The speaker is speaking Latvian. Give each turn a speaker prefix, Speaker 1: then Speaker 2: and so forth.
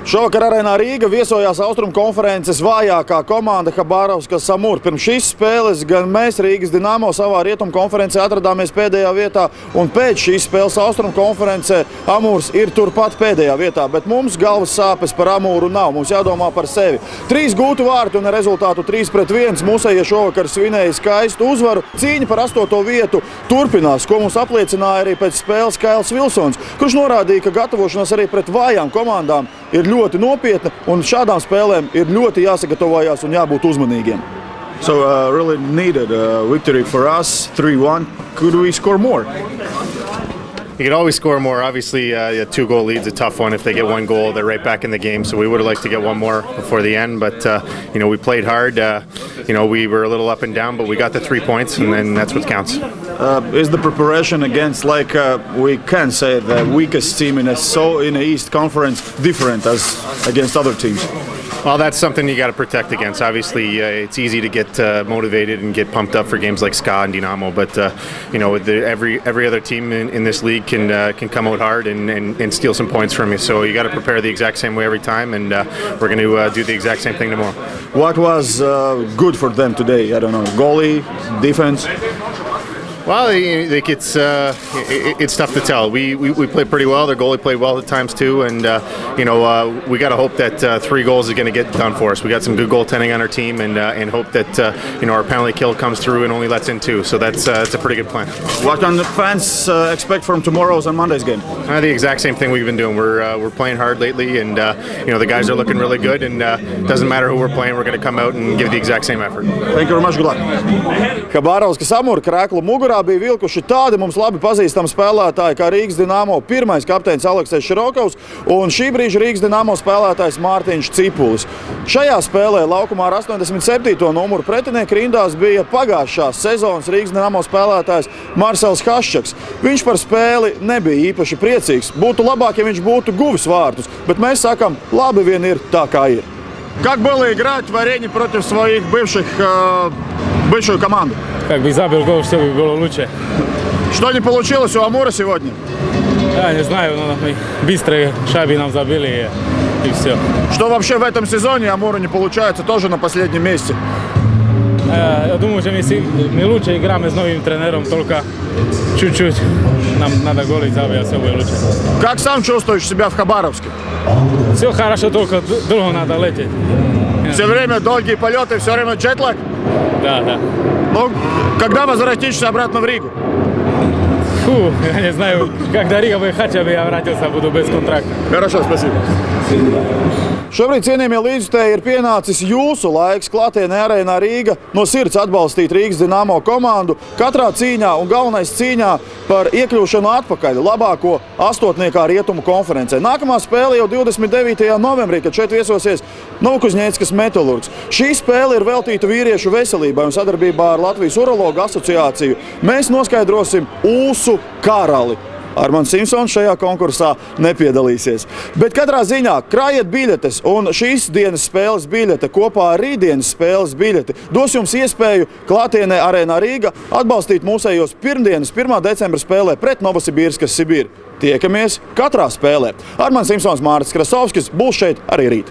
Speaker 1: Šovakar Arēnā Rīga viesojās Austrumu konferences vājākā komanda Habarovskas Amur. Pirms šīs spēles gan mēs Rīgas Dinamo savā rietumu konferencē atradāmies pēdējā vietā, un pēc šīs spēles Austrumu konferencē Amurs ir turpat pēdējā vietā, bet mums galvas sāpes par Amuru nav. Mums jādomā par sevi. 3 gūtu vārtu un rezultātu 3-1. Mūsējie šovakar svinēja skaistu uzvaru. Cīņa par 8. vietu turpinās, ko mums apliecināja arī pēc spēles Kails Vilsons, kurš norādīja, ka gatavošanās arī pret vājām komandām ir ļoti nopietna, un šādām spēlēm ir ļoti jāsagatavojās un jābūt uzmanīgiem.
Speaker 2: So really needed a victory for us, 3-1. Could we score more?
Speaker 3: You could always score more. Obviously, a 2-goal lead's a tough one. If they get 1 goal, they're right back in the game. So we would have liked to get 1 more before the end. But, we played hard. We were a little up and down, but we got the 3 points, and then that's what counts.
Speaker 2: Is the preparation against, we can say, the weakest team in the East Conference different as against other teams?
Speaker 3: Well, that's something you got to protect against. Obviously, it's easy to get motivated and get pumped up for games like SKA and Dinamo, but every other team in this league can come out hard and steal some points from you. So you got to prepare the exact same way every time, and we're going to do the exact same thing tomorrow.
Speaker 2: What was good for them today? I don't know, goalie, defense?
Speaker 3: Well, it's tough to tell. We played pretty well. Their goalie played well at times too, and we got to hope that 3 goals is going to get done for us. We got some good goaltending on our team, and hope that our penalty kill comes through and only lets in 2. So that's a pretty good plan.
Speaker 2: What can the fans expect from tomorrow's and Monday's game?
Speaker 3: The exact same thing we've been doing. We're playing hard lately, and the guys are looking really good. And doesn't matter who we're playing, we're going to come out and give the exact same effort.
Speaker 2: Thank you very much. Good luck.
Speaker 1: Habarovskas Amur krēklu mugurā bija vilkuši tādi mums labi pazīstami spēlētāji kā Rīgas Dinamo pirmais kapteinis Aleksejs Širokovs un šī brīža Rīgas Dinamo spēlētājs Mārtiņš Cipulis. Šajā spēlē laukumā ar 87. numuru pretinieku rindās bija pagājušās sezonas Rīgas Dinamo spēlētājs Marsels Haščaks. Viņš par spēli nebija īpaši priecīgs. Būtu labāk, ja viņš būtu guvis vārtus, bet mēs sakam, labi vien ir tā, kā ir.
Speaker 2: Как было играть в арене против своих бывшую команду?
Speaker 4: Как бы забил гол, все бы было лучше.
Speaker 2: Что не получилось у Амура сегодня?
Speaker 4: Я не знаю, но мы быстро шайбы нам забили и все.
Speaker 2: Что вообще в этом сезоне Амуру не получается, тоже на последнем месте?
Speaker 4: Я думаю, что мы лучше играем с новым тренером, только чуть-чуть. Нам надо голы забить, все будет лучше.
Speaker 2: Как сам чувствуешь себя в Хабаровске?
Speaker 4: Все хорошо, только долго надо лететь.
Speaker 2: Все время долгие полеты, все время джетлаг?
Speaker 4: Да.
Speaker 2: Ну, когда возвратишься обратно в Ригу?
Speaker 4: Фу, я не знаю, когда Рига будет хотя бы я вратился, буду без контракта.
Speaker 2: Хорошо, спасибо.
Speaker 1: Šobrīd, cienījamie līdzjutēji, ir pienācis jūsu laiks klātienē Arēnā Rīga no sirds atbalstīt Rīgas Dinamo komandu katrā cīņā un galvenais cīņā par iekļūšanu atpakaļ labāko astotniekā rietumu konferencē. Nākamā spēle jau 29. novembrī, kad šeit viesosies Novokuzņēckas Metalurgs. Šī spēle ir veltīta vīriešu veselībai un sadarbībā ar Latvijas urologu asociāciju. Mēs noskaidrosim Ulsu Karali. Armands Simpsons šajā konkursā nepiedalīsies. Bet katrā ziņā krājiet biļetes, un šīs dienas spēles biļete kopā ar rītdienas spēles biļeti dos jums iespēju klātienē Arēnā Rīga atbalstīt mūsējos pirmdienas 1. decembra spēlē pret Novosibirskas Sibiri. Tiekamies katrā spēlē. Armands Simpsons, Mārtis Krasovskis būs šeit arī rīt.